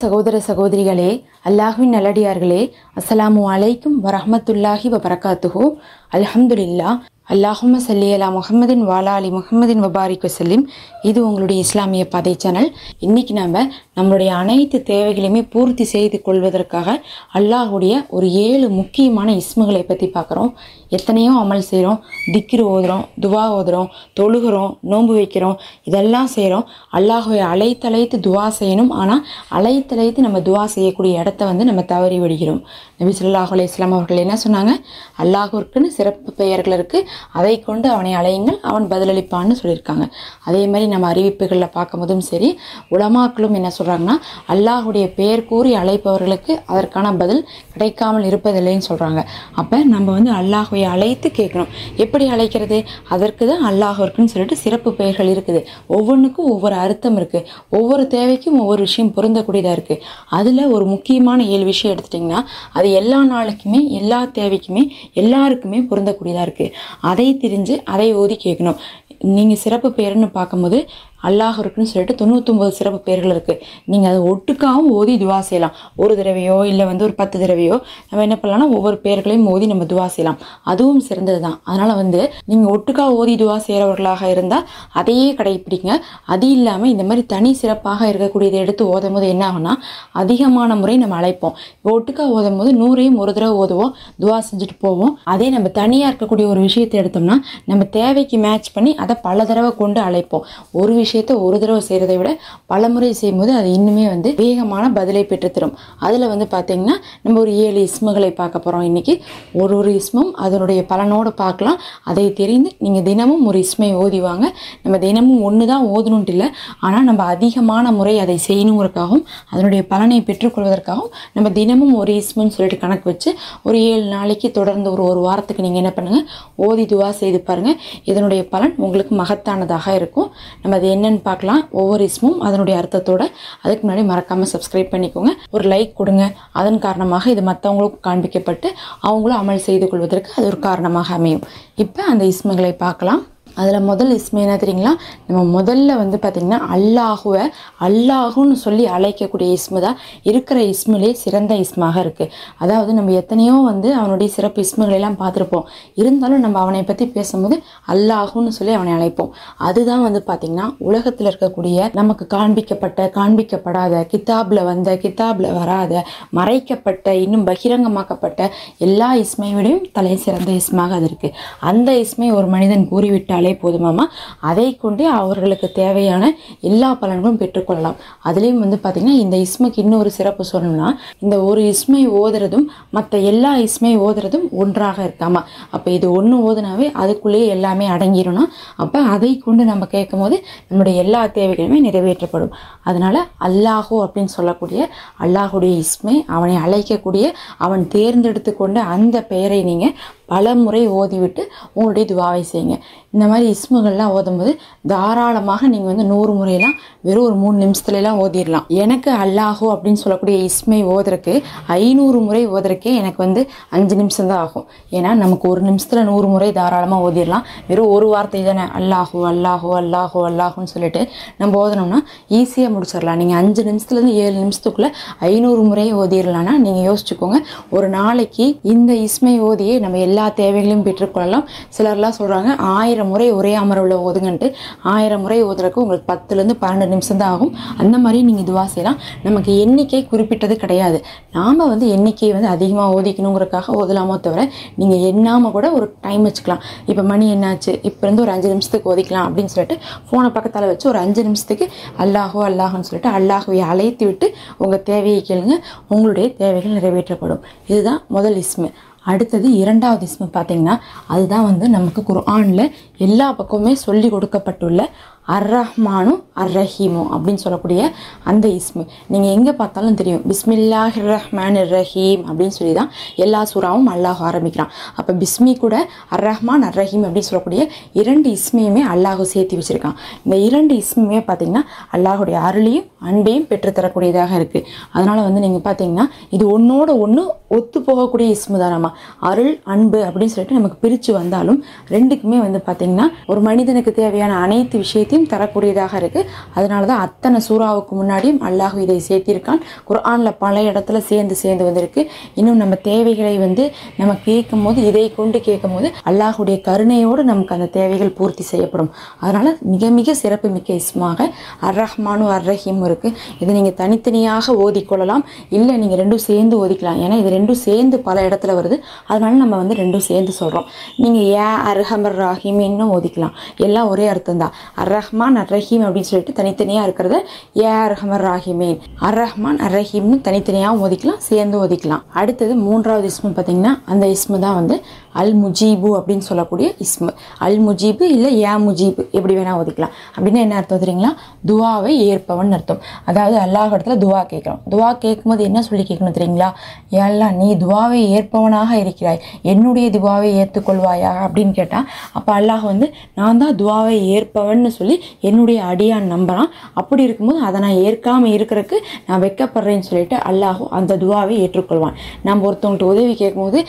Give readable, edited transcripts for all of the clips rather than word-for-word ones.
சகோதர சகோதரிகளே, அல்லாஹ்வின் நல்லடியார்களே, அஸ்ஸலாமு அலைக்கும் வரஹ்மத்துல்லாஹி வபரகாத்துஹு. அல்ஹம்துலில்லாஹ். அல்லாஹும்ம ஸல்லி அலா முஹம்மதின் வஅலா ஆலி முஹம்மதின் வபாரிக் வஸல்லிம். இது உங்களுடைய இஸ்லாமிய பாதை சேனல். இன்னைக்கு நம்மளுடைய அனைத்து தேவைகளையுமே பூர்த்தி செய்து கொள்வதற்காக அல்லாஹுடைய ஒரு 7 முக்கியமான இஸ்முகளை பற்றி பார்க்குறோம். எத்தனையோ அமல் செய்கிறோம், திக்ரு ஓதுறோம், துவா ஓதுறோம், தொழுகிறோம், நோன்பு வைக்கிறோம், இதெல்லாம் செய்கிறோம். அல்லாஹுவை அழைத்தழைத்து துவா செய்யணும். ஆனால் அழைத்தழைத்து நம்ம துவா செய்யக்கூடிய இடத்த நம்ம தவறி விடுகிறோம். நபி ஸல்லல்லாஹு அலைஹி வஸல்லம் அவர்கள் என்ன சொன்னாங்க? அல்லாஹ்விற்குன்னு சிறப்பு பெயர்கள் இருக்குது, அதை கொண்டு அவனை அழையுங்கள், அவன் பதிலளிப்பான்னு சொல்லியிருக்காங்க. அதே மாதிரி நம்ம அறிவிப்புகளில் பார்க்கும்போதும் சரி, உலமாக்களும் என்ன சொல்கிறாங்கன்னா, அல்லாஹுடைய பெயர் கூறி அழைப்பவர்களுக்கு அதற்கான பதில் கிடைக்காமல் இருப்பதில்லைன்னு சொல்கிறாங்க. அப்போ நம்ம அல்லாஹுவை அழைத்து கேட்கணும். எப்படி அழைக்கிறது? அதற்கு தான் அல்லாஹ்விற்குன்னு சொல்லிட்டு சிறப்பு பெயர்கள் இருக்குது. ஒவ்வொன்றுக்கும் ஒவ்வொரு அர்த்தம் இருக்குது. ஒவ்வொரு தேவைக்கும் ஒவ்வொரு விஷயம் பொருந்தக்கூடியதாக இருக்குது. அதில் ஒரு முக்கியமான 7 விஷயம் எடுத்துட்டிங்கன்னா அது எல்லா நாளுக்குமே, எல்லா தேவைக்குமே, எல்லாருக்குமே பொருந்தக்கூடியதாக இருக்குது. அதை தெரிஞ்சு அதை ஓதி கேட்கணும். நீங்கள் சிறப்பு பெயர்னு பார்க்கும்போது அல்லாஹ்விற்குன்னு சொல்லிட்டு 99 சிறப்பு பெயர்கள் இருக்குது. நீங்கள் அதை ஒட்டுக்காவும் ஓதி துவா செய்யலாம். ஒரு தடவையோ இல்லை ஒரு 10 தடவையோ நம்ம என்ன பண்ணலாம்னா ஒவ்வொரு பெயர்களையும் ஓதி நம்ம துவா செய்யலாம். அதுவும் சிறந்தது தான். அதனால் நீங்கள் ஒட்டுக்கா ஓதி துவா செய்கிறவர்களாக இருந்தால் அதையே கடைப்பிடிங்க. அது இல்லாமல் இந்த மாதிரி தனி சிறப்பாக இருக்கக்கூடியதை எடுத்து ஓதும் போது என்ன ஆகும்னா, அதிகமான முறை நம்ம அழைப்போம். இப்போ ஒட்டுக்கா ஓதும் போது 100ஐயும் ஒரு தடவை ஓதுவோம், துவா செஞ்சுட்டு போவோம். அதே நம்ம தனியாக இருக்கக்கூடிய ஒரு விஷயத்தை எடுத்தோம்னா நம்ம தேவைக்கு மேட்ச் பண்ணி அதை பல தடவை கொண்டு அழைப்போம். ஒரு விஷயத்தை ஒரு தடவை செய்கிறதை விட பல முறை செய்யும்போது அது இன்னுமே வேகமான பதிலை பெற்றுத்தரும். அதில் பார்த்தீங்கன்னா நம்ம ஒரு 7 இஸ்முகளை பார்க்க போகிறோம். இன்னைக்கு ஒரு இஸ்மும் அதனுடைய பலனோடு பார்க்கலாம். அதை தெரிந்து நீங்கள் தினமும் ஒரு இஸ்மை ஓதிவாங்க. நம்ம தினமும் ஒன்று தான் ஓதணுன்ட்டு இல்லை, ஆனால் நம்ம அதிகமான முறை அதை செய்யணுங்கிறதுக்காகவும் அதனுடைய பலனை பெற்றுக்கொள்வதற்காகவும் நம்ம தினமும் ஒரு இஸ்முன்னு சொல்லிட்டு கணக்கு வச்சு ஒரு 7 நாளைக்கு தொடர்ந்து ஒரு வாரத்துக்கு நீங்கள் என்ன பண்ணுங்கள், ஓதி துவா செய்து பாருங்கள். இதனுடைய பலன் உங்களுக்கு மகத்தானதாக இருக்கும். நம்ம அது என்னன்னு பார்க்கலாம். ஒவ்வொரு இஸ்மும் அதனுடைய அர்த்தத்தோட. அதுக்கு முன்னாடி மறக்காமல் சப்ஸ்கிரைப் பண்ணிக்கோங்க, ஒரு லைக் கொடுங்க. அதன் காரணமாக இது மற்றவங்களுக்கும் காண்பிக்கப்பட்டு அவங்களும் அமல் செய்து கொள்வதற்கு அது ஒரு காரணமாக அமையும். இப்போ அந்த இஸ்முகளை பார்க்கலாம். அதில் முதல் இஸ்மு என்ன தெரியுங்களா? நம்ம முதல்ல பார்த்திங்கன்னா அல்லாஹுவை அல்லாஹுன்னு சொல்லி அழைக்கக்கூடிய இஸ்மு தான் இருக்கிற இஸ்முலே சிறந்த இஸ்மாக இருக்குது. அதாவது நம்ம எத்தனையோ அவனுடைய சிறப்பு இஸ்முகளெல்லாம் பார்த்துருப்போம். இருந்தாலும் நம்ம அவனை பற்றி பேசும்போது அல்லாஹுன்னு சொல்லி அவனை அழைப்போம். அதுதான் பார்த்திங்கன்னா உலகத்தில் இருக்கக்கூடிய நமக்கு காண்பிக்கப்படாத, கிதாபில் வராத, மறைக்கப்பட்ட, இன்னும் பகிரங்கமாக்கப்பட்ட எல்லா இஸ்மை விடையும் தலை சிறந்த இஸ்மாக அது இருக்குது. அந்த இஸ்மை ஒரு மனிதன் கூறிவிட்டாலே போதுமாமா, அதை கொண்டே அவர்களுக்கு தேவையான எல்லா பலன்களும் பெற்றுக்கொள்ளலாம். அதுலேயும் பார்த்தீங்கன்னா இந்த இஸ்முக்கு இன்னொரு சிறப்பு சொல்லணும்னா, இந்த ஒரு இஸ்மை ஓதுறதும் மற்ற எல்லா இஸ்மை ஓதுறதும் ஒன்றாக இருக்காமா. அப்போ இது ஒன்று ஓதுனாவே அதுக்குள்ளேயே எல்லாமே அடங்கிடும்னா, அப்போ அதை கொண்டு நம்ம கேட்கும் போது நம்முடைய எல்லா தேவைகளுமே நிறைவேற்றப்படும். அதனால அல்லாஹு அப்படின்னு சொல்லக்கூடிய அல்லாஹுடைய இஸ்மை, அவனை அழைக்கக்கூடிய, அவன் தேர்ந்தெடுத்து கொண்ட அந்த பெயரை நீங்கள் பல முறை ஓதிவிட்டு உங்களுடைய துவாவை செய்யுங்க. இந்த மாதிரி இஸ்முகள்லாம் ஓதும்போது தாராளமாக நீங்கள் 100 முறையெல்லாம் வெறும் ஒரு 3 நிமிஷத்துலலாம் ஓதிடலாம். எனக்கு அல்லாஹோ அப்படின்னு சொல்லக்கூடிய இஸ்மை ஓதுறதுக்கு 500 முறை ஓதுறதுக்கே எனக்கு 5 நிமிஷம் தான் ஆகும். ஏன்னா நமக்கு ஒரு நிமிஷத்தில் 100 முறை தாராளமாக ஓதிடலாம். வெறும் ஒரு வார்த்தை தானே, அல்லாஹோ அல்லாஹோ அல்லாஹோ அல்லாஹோன்னு சொல்லிட்டு நம்ம ஓதனோம்னா ஈஸியாக முடிச்சிடலாம். நீங்கள் 5 நிமிஷத்துலேருந்து 7 நிமிஷத்துக்குள்ளே 500 முறை ஓதிடலாம்னா நீங்கள் யோசிச்சுக்கோங்க, ஒரு நாளைக்கு இந்த இஸ்மை ஓதியே நம்ம எல்லா தேவைகளையும் பெற்றுக்கொள்ளலாம். சிலர்லாம் சொல்கிறாங்க 1000 முறை ஒரே அமர்வில் ஓதுங்கன்ட்டு. 1000 முறை ஓதுறதுக்கு உங்களுக்கு 10லேருந்து 12 நிமிஷம் தான் ஆகும். அந்த மாதிரி நீங்கள் துவா செய்யலாம். நமக்கு எண்ணிக்கை குறிப்பிட்டது கிடையாது. நாம் எண்ணிக்கையை அதிகமாக ஓதிக்கணுங்கிறதுக்காக ஓதலாமோ தவிர நீங்கள் எண்ணாமல் கூட ஒரு டைம் வச்சுக்கலாம். இப்போ மணி என்னாச்சு, இப்போ ஒரு 5 நிமிஷத்துக்கு ஓதிக்கலாம் அப்படின்னு சொல்லிட்டு ஃபோனை பக்கத்தால் வச்சு ஒரு 5 நிமிஷத்துக்கு அல்லாஹோ அல்லாஹோன்னு சொல்லிட்டு அல்லாஹுவை அழைத்து விட்டு உங்கள் தேவையை கேளுங்க. உங்களுடைய தேவைகள் நிறைவேற்றப்படும். இதுதான் முதல் இஸ்மு. அடுத்தது 2வது இஸ்மு பார்த்தீங்கன்னா அதுதான் நமக்கு குர்ஆனில் எல்லா பக்கமுமே சொல்லி கொடுக்கப்பட்டுள்ள அர்-ரஹ்மானு அர்-ரஹீமு அப்படின்னு சொல்லக்கூடிய அந்த இஸ்மு. நீங்கள் எங்கே பார்த்தாலும் தெரியும், பிஸ்மில்லாஹிர் ரஹ்மானிர் ரஹீம் அப்படின்னு சொல்லி தான் எல்லா சூறாவும் அல்லாஹ் ஆரம்பிக்கிறான். அப்போ பிஸ்மி கூட அர்-ரஹ்மான் அர்-ரஹீம் அப்படின்னு சொல்லக்கூடிய 2 இஸ்மையுமே அல்லாஹ் சேர்த்து வச்சுருக்கான். இந்த 2 இஸ்மையுமே பார்த்தீங்கன்னா அல்லாஹுடைய அருளையும் அன்பையும் பெற்றுத்தரக்கூடியதாக இருக்குது. அதனால் நீங்கள் பார்த்தீங்கன்னா இது ஒன்றோட ஒன்று ஒத்து போகக்கூடிய இஸ்மு தானம்மா. ரஹ்மா, அருள் அன்பு அப்படின்னு சொல்லிட்டு நமக்கு பிரித்து வந்தாலும் ரெண்டுக்குமே வந்து பார்த்திங்கன்னா ஒரு மனிதனுக்கு தேவையான அனைத்து விஷயத்தையும் தரக்கூடியதாக இருக்குது. அதனால தான் அத்தனை சூறாவுக்கு முன்னாடியும் அல்லாஹ் இதை சேர்த்திருக்கான். குர்ஆனில் பல இடத்துல சேர்ந்து வந்திருக்கு. இன்னும் நம்ம தேவைகளை வந்து நம்ம கேட்கும் போது, இதை கொண்டு கேட்கும் போது அல்லாஹுடைய கருணையோடு நமக்கு அந்த தேவைகள் பூர்த்தி செய்யப்படும். அதனால் மிக மிக சிறப்பு மிக்க இஸ்மாக அர் ரஹ்மானும் அர் ரஹீமும் இருக்குது. இதை நீங்கள் தனித்தனியாக ஓதிக்கொள்ளலாம், இல்லை நீங்கள் ரெண்டும் சேர்ந்து ஓதிக்கலாம். ஏன்னா இது ரெண்டும் சேர்ந்து பல இடத்துல வருது. அதனால நம்ம வந்து ரெண்டும் சேர்ந்து சொல்கிறோம். நீங்கள் யா அர்ஹமர் ராஹீம் இன்னும் ஓதிக்கலாம். எல்லாம் ஒரே அர்த்தம் தான். அர் ரஹ்மான் அர் ரஹீம் அப்படின்னு சொல்லிட்டு தனித்தனியாக இருக்கிறத யா அர்ஹமர் ராஹிமீன், அர் ரஹ்மான் அர் ரஹீம்னு தனித்தனியாக ஓதிக்கலாம், சேர்ந்து ஓதிக்கலாம். அடுத்தது மூன்றாவது இஸ்மு பார்த்தீங்கன்னா அந்த இஸ்மு தான் வந்து அல் முஜீபு அப்படின்னு சொல்லக்கூடிய இஸ்மு. அல் முஜீபு இல்லை யா முஜீபு எப்படி வேணால் ஓதிக்கலாம். அப்படின்னா என்ன அர்த்தம் தெரியுங்களா? துவாவை ஏற்பவன் அர்த்தம். அதாவது அல்லாஹ் இடத்துல துவா கேட்குறோம். துவா கேட்கும்போது என்ன சொல்லி கேட்கணும் தெரியுங்களா? யல்லா நீ துவாவை ஏற்பவனாக இருக்கிறாய், என்னுடைய துவாவை ஏற்றுக்கொள்வாயா அப்படின்னு கேட்டால் அப்போ அல்லாஹ் வந்து நான் தான் துவாவை ஏற்பவன்னு சொல்லி என்னுடைய அடியான் நம்புறான். அப்படி இருக்கும்போது அதை நான் ஏற்காமல் இருக்கிறதுக்கு நான் வெட்கப்படுறேன்னு சொல்லிட்டு அல்லாஹ் அந்த துவாவை ஏற்றுக்கொள்வான். நம்ம ஒருத்தவங்கள்ட்ட உதவி கேட்கும்போது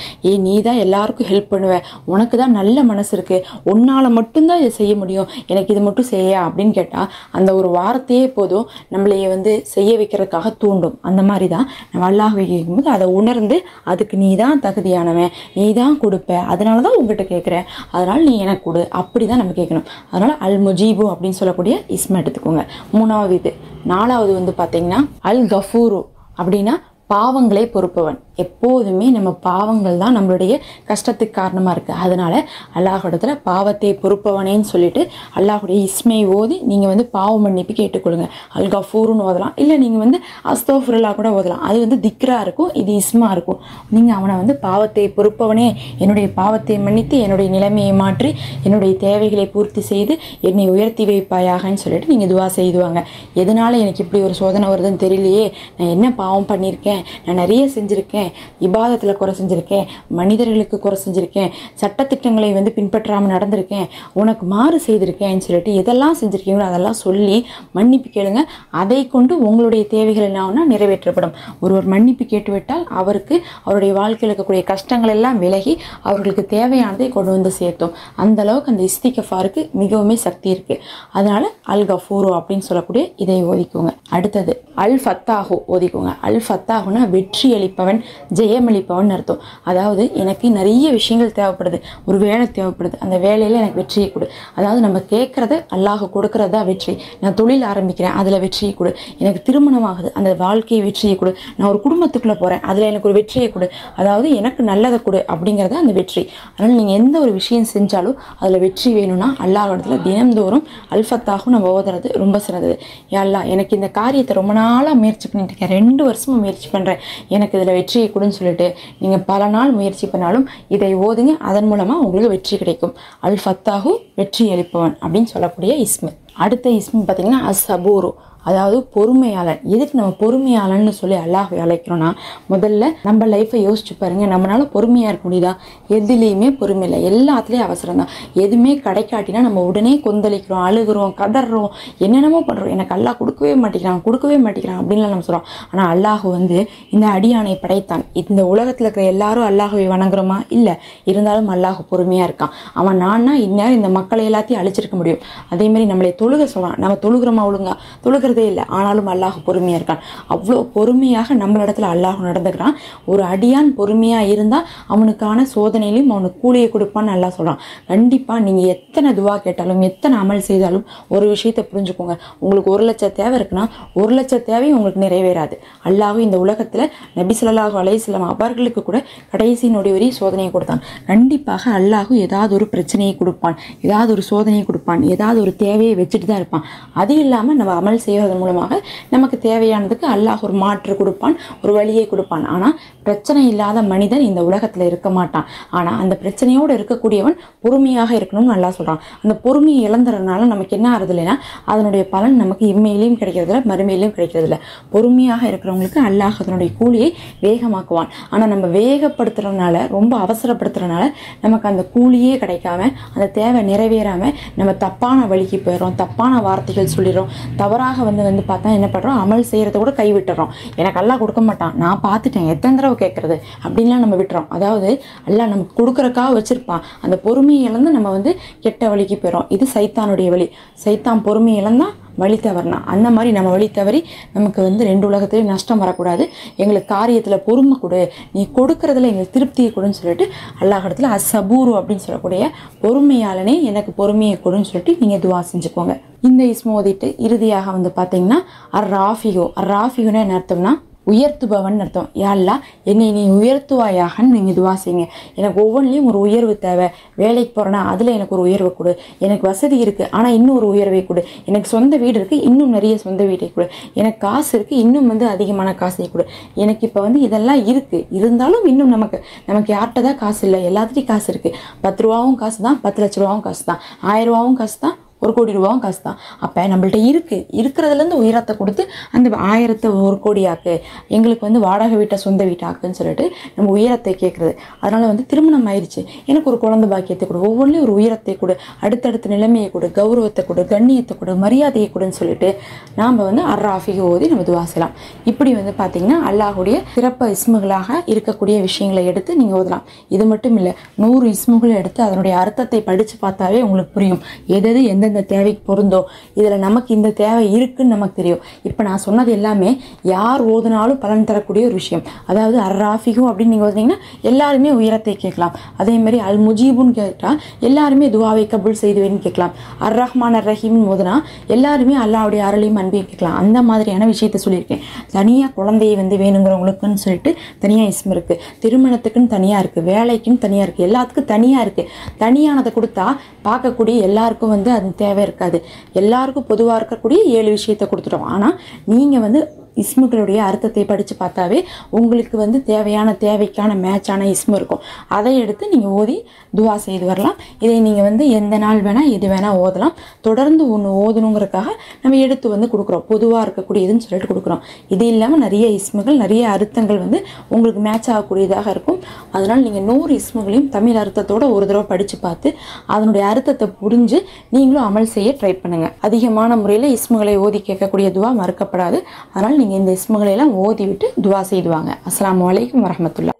நீ தான் எல்லாருக்கும் ஹெல்ப் பண்ணுவேன், உனக்கு தான் நல்ல மனசு இருக்குது, உன்னால் மட்டும்தான் இதை செய்ய முடியும், எனக்கு இது மட்டும் செய்ய அப்படின்னு கேட்டால் அந்த ஒரு வார்த்தையே போதும் நம்மளைய வந்து செய்ய வைக்கிறதுக்காக தூண்டும். அந்த மாதிரி தான் நம்ம அல்லாஹ்வை கேட்கும்போது அதை உணர்ந்து அதுக்கு நீ தான் தகுதியானவன், நீ தான் கொடுப்ப, அதனால தான் உங்ககிட்ட கேட்குறேன், அதனால் நீ எனக்கு கொடு, அப்படி தான் நம்ம கேட்கணும். அதனால் அல் முஜீபு அப்படின்னு சொல்லக்கூடிய இஸ்ம எடுத்துக்கோங்க. மூணாவது இது. நாலாவது வந்து பார்த்தீங்கன்னா அல் கஃபூரு அப்படின்னா பாவங்களை பொறுப்பவன். எப்போதுமே நம்ம பாவங்கள் தான் நம்மளுடைய கஷ்டத்துக்கு காரணமாக இருக்குது. அதனால் அல்லாஹ்விடத்துல பாவத்தை பொறுப்பவனேன்னு சொல்லிட்டு அல்லாஹுடைய இஸ்மை ஓதி நீங்கள் வந்து பாவ மன்னிப்பு கேட்டுக்கொள்ளுங்க. அல் கஃபூருன்னு ஓதலாம், இல்லை நீங்கள் வந்து அஸ்தோஃபிருல்லா கூட ஓதலாம். அது வந்து திக்ரா இருக்கும், இது இஸ்மா இருக்கும். நீங்கள் அவனை வந்து பாவத்தை பொறுப்பவனே, என்னுடைய பாவத்தை மன்னித்து என்னுடைய நிலைமையை மாற்றி என்னுடைய தேவைகளை பூர்த்தி செய்து என்னை உயர்த்தி வைப்பாயாகன்னு சொல்லிட்டு நீங்கள் துவா செய்துவாங்க. எதனால் எனக்கு இப்படி ஒரு சோதனை வருதுன்னு தெரியலையே, நான் என்ன பாவம் பண்ணியிருக்கேன், நான் நிறைய செஞ்சுருக்கேன், இபாதத்தில் குறை செஞ்சுருக்கேன், மனிதர்களுக்கு குறை செஞ்சுருக்கேன், சட்டத்திட்டங்களை வந்து பின்பற்றாமல் நடந்திருக்கேன், உனக்கு மாறு செய்திருக்கேன்னு சொல்லிட்டு எதெல்லாம் செஞ்சுருக்கீங்களோ அதெல்லாம் சொல்லி மன்னிப்பு கேளுங்க. அதை கொண்டு உங்களுடைய தேவைகள் என்ன நிறைவேற்றப்படும். ஒருவர் மன்னிப்பு கேட்டுவிட்டால் அவருக்கு அவருடைய வாழ்க்கையில் இருக்கக்கூடிய கஷ்டங்கள் எல்லாம் விலகி அவர்களுக்கு தேவையானதை கொண்டு வந்து சேர்த்தோம். அந்த அளவுக்கு அந்த இஸ்திகஃபாருக்கு மிகவுமே சக்தி இருக்குது. அதனால அல் கஃபூரு அப்படின்னு சொல்லக்கூடிய இதை ஓதிக்கோங்க. அடுத்தது அல் ஃபத்தாஹு ஓதிக்கோங்க. அல் ஃபத்தாஹுனா வெற்றி அளிப்பவன், ஜெயமளிப்பவன் அர்த்தம். அதாவது எனக்கு நிறைய விஷயங்கள் தேவைப்படுது, ஒரு வேலை தேவைப்படுது, அந்த வேலையில் எனக்கு வெற்றியை கொடு. அதாவது நம்ம கேட்குறத அல்லாஹ் கொடுக்கறது தான் வெற்றி. நான் தொழில் ஆரம்பிக்கிறேன், அதில் வெற்றியை கொடு. எனக்கு திருமணம் ஆகுது, அந்த வாழ்க்கையை வெற்றியை கொடு. நான் ஒரு குடும்பத்துக்குள்ளே போகிறேன், அதில் எனக்கு ஒரு வெற்றியை கொடு. அதாவது எனக்கு நல்லதை கொடு அப்படிங்கிறத அந்த வெற்றி. அதனால் நீங்கள் எந்த ஒரு விஷயம் செஞ்சாலும் அதில் வெற்றி வேணும்னா அல்லாஹ் இடத்துல தினந்தோறும் அல் ஃபத்தாஹும் நம்ம ஓதுறது ரொம்ப சிறந்தது. அல்லாஹ் எனக்கு இந்த காரியத்தை ரொம்ப நாளாக முயற்சி பண்ணிட்டு இருக்கேன், 2 வருஷமாக முயற்சி பண்ணுறேன், எனக்கு இதில் வெற்றியை கொடுன்னு சொல்லிட்டு நீங்கள் பல நாள் முயற்சி பண்ணாலும் இதை ஓதுங்க. அதன் மூலமாக உங்களுக்கு வெற்றி கிடைக்கும். அல் ஃபத்தாஹு வெற்றி அளிப்பவன் அப்படின்னு சொல்லக்கூடிய இஸ்மு. அடுத்த இஸ்மு பார்த்தீங்கன்னா அஸ் சபூரு, அதாவது பொறுமையாளன். எதுக்கு நம்ம பொறுமையாளன்னு சொல்லி அல்லாஹ் அழைக்கிறோன்னா, முதல்ல நம்ம லைஃப்பை யோசிச்சு பாருங்க. நம்மளால பொறுமையாக இருக்க முடியுதா? எதுலேயுமே பொறுமை இல்லை, எல்லாத்துலேயும் அவசரம் தான். எதுவுமே கிடைக்காட்டினா நம்ம உடனே கொந்தளிக்கிறோம், அழுகிறோம், கதறோம், என்னென்னமோ பண்ணுறோம். எனக்கு அல்லாஹ் கொடுக்கவே மாட்டேங்கிறான் அப்படின்லாம் நம்ம சொல்கிறோம். ஆனால் அல்லாஹ் வந்து இந்த அடியானை படைத்தான். இந்த உலகத்தில் இருக்கிற எல்லாரும் அல்லாஹுவை வணங்குறோமா? இல்லை. இருந்தாலும் அல்லாஹ் பொறுமையாக இருக்கான். அவன் நான்னா இந்நேரம் இந்த மக்களை எல்லாத்தையும் அழிச்சிருக்க முடியும். அதேமாதிரி நம்மளை தொழுக சொல்கிறான், நம்ம தொழுகிறோமா? ஒழுங்கா தொழுகிறதே இல்லை. ஆனாலும் அல்லாஹ் பொறுமையாக இருக்கான். அவ்வளோ பொறுமையாக நம்மளிடத்துல அல்லாஹ் நடந்துக்கிறான். ஒரு அடியான் பொறுமையாக இருந்தால் அவனுக்கான சோதனையிலையும் அவனுக்கு கூலியை கொடுப்பான்னு அல்லாஹ் சொல்கிறான். கண்டிப்பாக நீங்கள் எத்தனை துவா கேட்டாலும் எத்தனை அமல் செய்தாலும் ஒரு விஷயத்தை புரிஞ்சுக்கோங்க. உங்களுக்கு 1 லட்சம் தேவை இருக்குன்னா 1 லட்சம் தேவையும் உங்களுக்கு நிறைவேறாது. அல்லாஹ் இந்த உலகத்தில் நபி ஸல்லல்லாஹு அலைஹி வஸல்லம் அவர்களுக்கு கூட கடைசி நொடி வரை சோதனையை கொடுத்தான். கண்டிப்பாக அல்லாஹ் ஏதாவது ஒரு பிரச்சனையை கொடுப்பான், ஏதாவது ஒரு சோதனையை கொடுப்பான், ஏதாவது ஒரு தேவையை வச்சுட்டு தான் இருப்பான். அது இல்லாமல் நம்ம அமல் செய்வதன் மூலமாக நமக்கு தேவையானதுக்கு அல்லாஹ் ஒரு மாற்று கொடுப்பான், ஒரு வழியை கொடுப்பான். ஆனால் பிரச்சனை இல்லாத மனிதன் இந்த உலகத்தில் இருக்க மாட்டான். ஆனால் அந்த பிரச்சனையோடு இருக்கக்கூடியவன் பொறுமையாக இருக்கணும்னு நல்லா சொல்கிறான். அந்த பொறுமையை இழந்துறதுனால நமக்கு என்ன ஆறுது இல்லைன்னா அதனுடைய பலன் நமக்கு இம்மையிலையும் கிடைக்கிறதில்ல, மறுமையிலையும் கிடைக்கிறதில்ல. பொறுமையாக இருக்கிறவங்களுக்கு அல்லாஹ் அதனுடைய கூலியை வேகமாக்குவான். ஆனால் நம்ம வேகப்படுத்துறதுனால, ரொம்ப அவசரப்படுத்துறதுனால நமக்கு அந்த கூலியே கிடைக்காம, அந்த தேவை நிறைவேறாமல் நம்ம தப்பான வழிக்கு போயிடுறோம், தப்பான வார்த்தைகள் சொல்லிடுறோம், தவறாக வந்து பார்த்தா என்ன பண்ணுறோம், அமல் செய்கிறத கூட கை விட்டுறோம். எனக்கு அல்லாஹ் கொடுக்க மாட்டான், நான் பார்த்துட்டேன், எத்தனை தடவை கேட்குறது அப்படின்லாம் நம்ம விட்டுறோம். அதாவது அல்லாஹ் நமக்கு கொடுக்குறக்காக வச்சுருப்பான். அந்த பொறுமையை இழந்து நம்ம வந்து கெட்ட வழிக்கு போயிடும். இது சைத்தானுடைய வழி. சைத்தான் பொறுமையை இழந்தான் வழி தவறினா, அந்த மாதிரி நம்ம வழி தவறி நமக்கு வந்து 2 உலகத்துலேயும் நஷ்டம் வரக்கூடாது. எங்களுக்கு காரியத்தில் பொறுமை கொடு, நீ கொடுக்கறதுல எங்களுக்கு திருப்தியை கொடுன்னு சொல்லிட்டு அல்லாஹ் இடத்துல அஸ்ஸபூரு அப்படின்னு சொல்லக்கூடிய பொறுமையாளனே எனக்கு பொறுமையை கொடுன்னு சொல்லிட்டு நீங்கள் துவா செஞ்சுக்கோங்க. இந்த இஸ்ம ஓதிட்டு இறுதியாக வந்து பார்த்தீங்கன்னா அர்ராஃபிகுன்னா என்ன அர்த்தம்னா உயர்த்துபவன் அர்த்தம். யா அல்லாஹ் என்னை நீ உயர்த்துவாயாகன்னு நீங்கள் துவா செய்யுங்க. எனக்கு ஒவ்வொன்றிலையும் ஒரு உயர்வு தேவை. வேலைக்கு போகிறேன்னா அதில் எனக்கு ஒரு உயர்வை கொடு. எனக்கு வசதி இருக்குது ஆனால் இன்னும் ஒரு உயர்வை கொடு. எனக்கு சொந்த வீடு இருக்குது, இன்னும் நிறைய சொந்த வீட்டை கொடு. எனக்கு காசு இருக்குது, இன்னும் வந்து அதிகமான காசை கொடு. எனக்கு இப்போ வந்து இதெல்லாம் இருக்குது, இருந்தாலும் இன்னும் நமக்கு யார்கிட்ட தான் காசு இல்லை, எல்லாத்துட்டையும் காசு இருக்குது. 10 ரூபாவும் காசு தான், 10 லட்ச ரூபாவும் காசு தான், 1000 ரூபாவும் காசு தான், 1 கோடி ரூபாவும் காசு தான். அப்போ நம்மள்ட்ட இருக்கிறதுலேருந்து உயரத்தை கொடுத்து அந்த 1000த்தை 1 கோடியாக்கு, எங்களுக்கு வந்து வாடகை வீட்டை சொந்த வீட்டாக்குன்னு சொல்லிட்டு நம்ம உயரத்தை கேட்குறது. அதனால் வந்து திருமணம் ஆயிடுச்சு, எனக்கு ஒரு குழந்தை பாக்கியத்தை கொடு, ஒவ்வொன்றிலையும் ஒரு உயரத்தை கொடு, அடுத்தடுத்த நிலைமையை கொடு, கௌரவத்தை கொடு, கண்ணியத்தை கொடு, மரியாதையை கொடுன்னு சொல்லிட்டு நாம் வந்து அர்ராஃபிகை ஓதி நம்ம துவா செய்யலாம். இப்படி வந்து பார்த்தீங்கன்னா அல்லாஹுடைய சிறப்பு இஸ்முகளாக இருக்கக்கூடிய விஷயங்களை எடுத்து நீங்கள் ஓதலாம். இது மட்டும் இல்லை, 100 இஸ்முகளை எடுத்து அதனுடைய அர்த்தத்தை படித்து பார்த்தாவே உங்களுக்கு புரியும் எது எந்த தேவைக்கு பொருந்தோ. இதில் நமக்கு இந்த தேவை இருக்குன்னு நமக்கு தெரியும். இப்போ நான் சொன்னது எல்லாமே யார் ஓதுனாலும் பலன் தரக்கூடிய ஒரு விஷயம். அதாவது அர்ராஃபிகு அப்படின்னு நீங்கள் ஓதுனீங்கன்னா எல்லாருமே உயரத்தை கேட்கலாம். அதே மாதிரி அல் முஜீபுன்னு கேட்டால் எல்லாருமே துவாவை கபுல் செய்துவேன்னு கேட்கலாம். அர் ரஹ்மான் அர் ரஹீம்னு ஓதுனா எல்லாருமே அல்லாஹ்வுடைய அருளையும் அன்பையும் கேட்கலாம். அந்த மாதிரியான விஷயத்த சொல்லியிருக்கேன். தனியாக குழந்தையை வந்து வேணுங்கிறவங்களுக்குன்னு சொல்லிட்டு தனியாக இஸ்மு இருக்குது, திருமணத்துக்குன்னு தனியாக இருக்குது, வேலைக்குன்னு தனியாக இருக்குது, எல்லாத்துக்கும் தனியாக இருக்குது. தனியானதை கொடுத்தா பார்க்கக்கூடிய எல்லாருக்கும் வந்து அது தேவை இருக்காது. எல்லாருக்கும் பொதுவாக இருக்கக்கூடிய 7 விஷயத்தை கொடுத்துட்டோம். ஆனால் நீங்கள் வந்து இஸ்முகளுடைய அர்த்தத்தை படித்து பார்த்தாவே உங்களுக்கு வந்து தேவைக்கான மேட்சான இஸ்மு இருக்கும். அதை எடுத்து நீங்கள் ஓதி துவா செய்து வரலாம். இதை நீங்கள் வந்து எந்த நாள் வேணால் எது வேணால் ஓதலாம். தொடர்ந்து ஒன்று ஓதணுங்கிறதுக்காக நம்ம எடுத்து வந்து கொடுக்குறோம், பொதுவாக இருக்கக்கூடியதுன்னு சொல்லிட்டு கொடுக்குறோம். இது இல்லாமல் நிறைய இஸ்முகள், நிறைய அர்த்தங்கள் வந்து உங்களுக்கு மேட்ச் ஆகக்கூடியதாக இருக்கும். அதனால் நீங்கள் 100 இஸ்முகளையும் தமிழ் அர்த்தத்தோடு ஒரு தடவை படித்து பார்த்து அதனுடைய அர்த்தத்தை புரிஞ்சு நீங்களும் அமல் செய்ய ட்ரை பண்ணுங்கள். அதிகமான முறையில் இஸ்முகளை ஓதி கேட்கக்கூடிய துவா மறுக்கப்படாது. அதனால் நீங்கள் இந்த இஸ்முகளை எல்லாம் ஓதி விட்டு துவா செய்துவாங்க. அஸ்ஸலாமு அலைக்கும் வரஹ்மத்துல்லாஹ்.